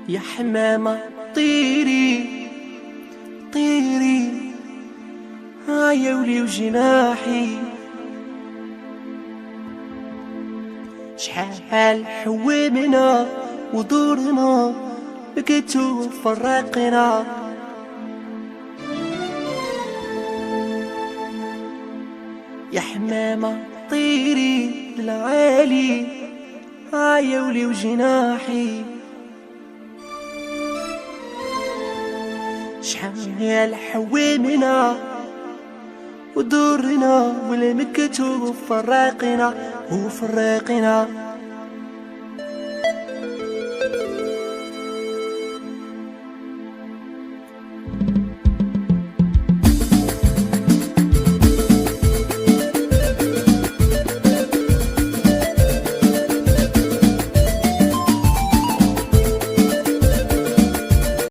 يا حمامة طيري طيري يا ولي وجناحي، شحال حومنا ودورنا بكيتو فرقنا، يا حمامة طيري للعالي يا ولي وجناحي، شحال حومنا ودورنا والمكتوب فرقنا وفرقنا.